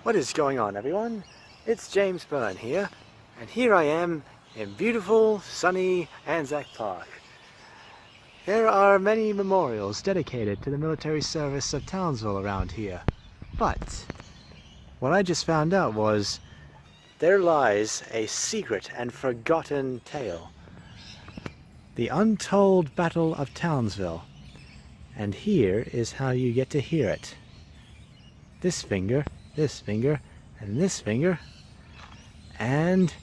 What is going on, everyone? It's James Byrne here, and here I am in beautiful, sunny ANZAC Park. There are many memorials dedicated to the military service of Townsville around here, but what I just found out was there lies a secret and forgotten tale. The untold Battle of Townsville. And here is how you get to hear it. This finger, and this finger, and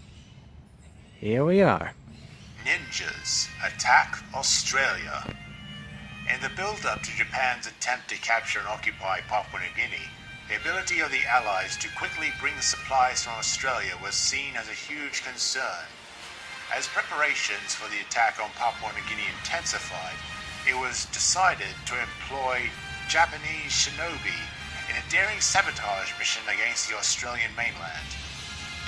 here we are. Ninjas attack Australia. In the build-up to Japan's attempt to capture and occupy Papua New Guinea, the ability of the Allies to quickly bring supplies from Australia was seen as a huge concern. As preparations for the attack on Papua New Guinea intensified, it was decided to employ Japanese shinobi in a daring sabotage mission against the Australian mainland.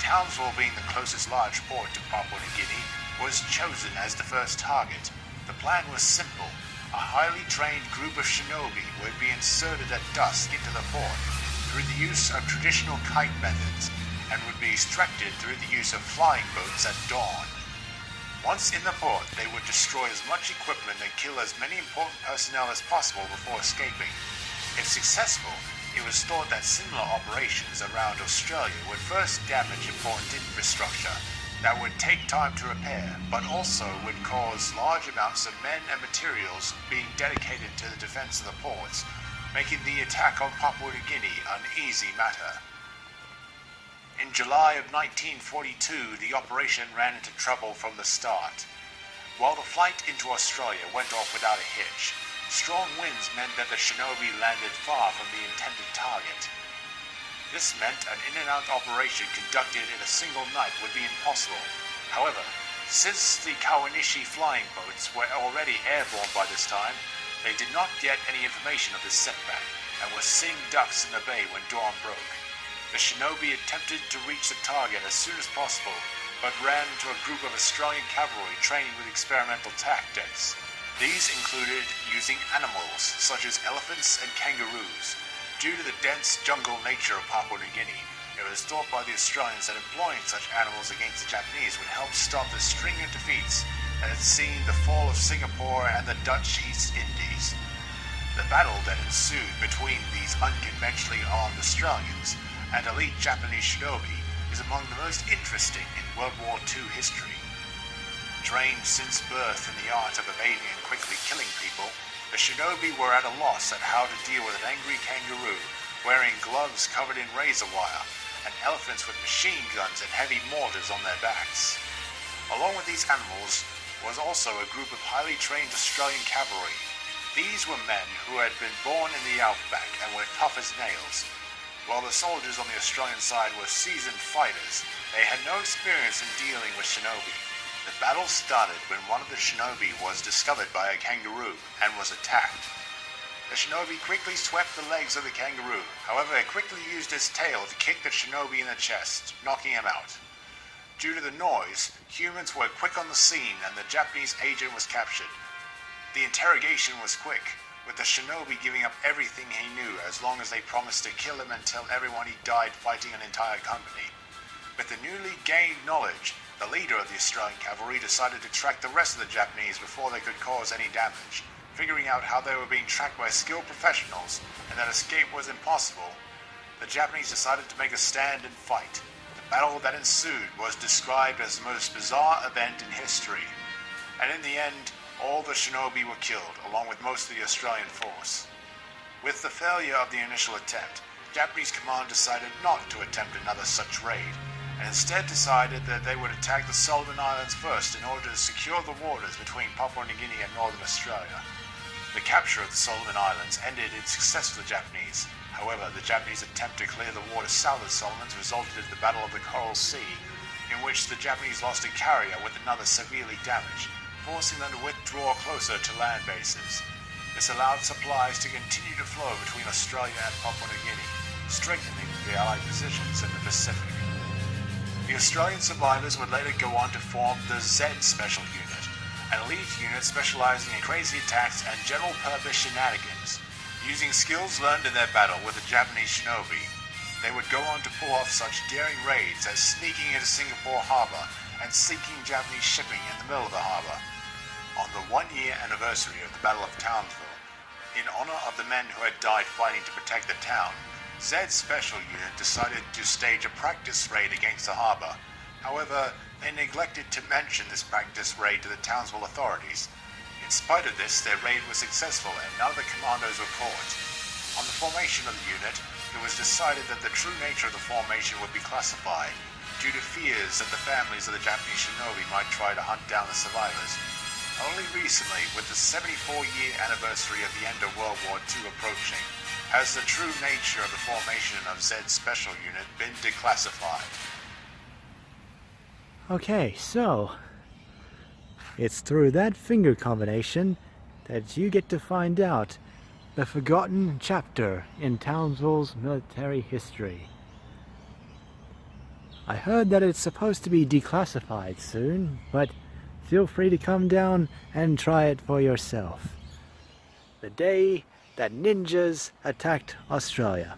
Townsville, being the closest large port to Papua New Guinea, was chosen as the first target. The plan was simple. A highly trained group of shinobi would be inserted at dusk into the port through the use of traditional kite methods and would be extracted through the use of flying boats at dawn. Once in the port, they would destroy as much equipment and kill as many important personnel as possible before escaping. If successful, it was thought that similar operations around Australia would first damage important infrastructure that would take time to repair, but also would cause large amounts of men and materials being dedicated to the defense of the ports, making the attack on Papua New Guinea an easy matter. In July of 1942, the operation ran into trouble from the start. While the flight into Australia went off without a hitch, strong winds meant that the shinobi landed far from the intended target. This meant an in-and-out operation conducted in a single night would be impossible. However, since the Kawanishi flying boats were already airborne by this time, they did not get any information of this setback and were seeing ducks in the bay when dawn broke. The shinobi attempted to reach the target as soon as possible, but ran into a group of Australian cavalry training with experimental tactics. These included using animals such as elephants and kangaroos. Due to the dense jungle nature of Papua New Guinea, it was thought by the Australians that employing such animals against the Japanese would help stop the string of defeats that had seen the fall of Singapore and the Dutch East Indies. The battle that ensued between these unconventionally armed Australians and elite Japanese shinobi is among the most interesting in World War II history. Trained since birth in the art of evading and quickly killing people, the shinobi were at a loss at how to deal with an angry kangaroo, wearing gloves covered in razor wire, and elephants with machine guns and heavy mortars on their backs. Along with these animals was also a group of highly trained Australian cavalry. These were men who had been born in the outback and were tough as nails. While the soldiers on the Australian side were seasoned fighters, they had no experience in dealing with shinobi. The battle started when one of the shinobi was discovered by a kangaroo and was attacked. The shinobi quickly swept the legs of the kangaroo. However, it quickly used its tail to kick the shinobi in the chest, knocking him out. Due to the noise, humans were quick on the scene and the Japanese agent was captured. The interrogation was quick, with the shinobi giving up everything he knew as long as they promised to kill him until everyone he died fighting an entire company. With the newly gained knowledge, the leader of the Australian cavalry decided to track the rest of the Japanese before they could cause any damage. Figuring out how they were being tracked by skilled professionals and that escape was impossible, the Japanese decided to make a stand and fight. The battle that ensued was described as the most bizarre event in history, and in the end, all the shinobi were killed, along with most of the Australian force. With the failure of the initial attempt, the Japanese command decided not to attempt another such raid, and instead decided that they would attack the Solomon Islands first in order to secure the waters between Papua New Guinea and Northern Australia. The capture of the Solomon Islands ended in success for the Japanese. However, the Japanese attempt to clear the water south of the Solomons resulted in the Battle of the Coral Sea, in which the Japanese lost a carrier with another severely damaged, forcing them to withdraw closer to land bases. This allowed supplies to continue to flow between Australia and Papua New Guinea, strengthening the Allied positions in the Pacific. The Australian survivors would later go on to form the Z Special Unit, an elite unit specializing in crazy attacks and general-purpose shenanigans, using skills learned in their battle with the Japanese shinobi. they would go on to pull off such daring raids as sneaking into Singapore Harbour and sinking Japanese shipping in the middle of the harbour. On the one-year anniversary of the Battle of Townsville, in honour of the men who had died fighting to protect the town, Zed's Special Unit decided to stage a practice raid against the harbour. However, they neglected to mention this practice raid to the Townsville authorities. In spite of this, their raid was successful and none of the commandos were caught. On the formation of the unit, it was decided that the true nature of the formation would be classified, due to fears that the families of the Japanese shinobi might try to hunt down the survivors. Only recently, with the 74-year anniversary of the end of World War II approaching, has the true nature of the formation of Zed's Special Unit been declassified. Okay, so it's through that finger combination that you get to find out the forgotten chapter in Townsville's military history. I heard that it's supposed to be declassified soon, but feel free to come down and try it for yourself. The day that ninjas attacked Australia.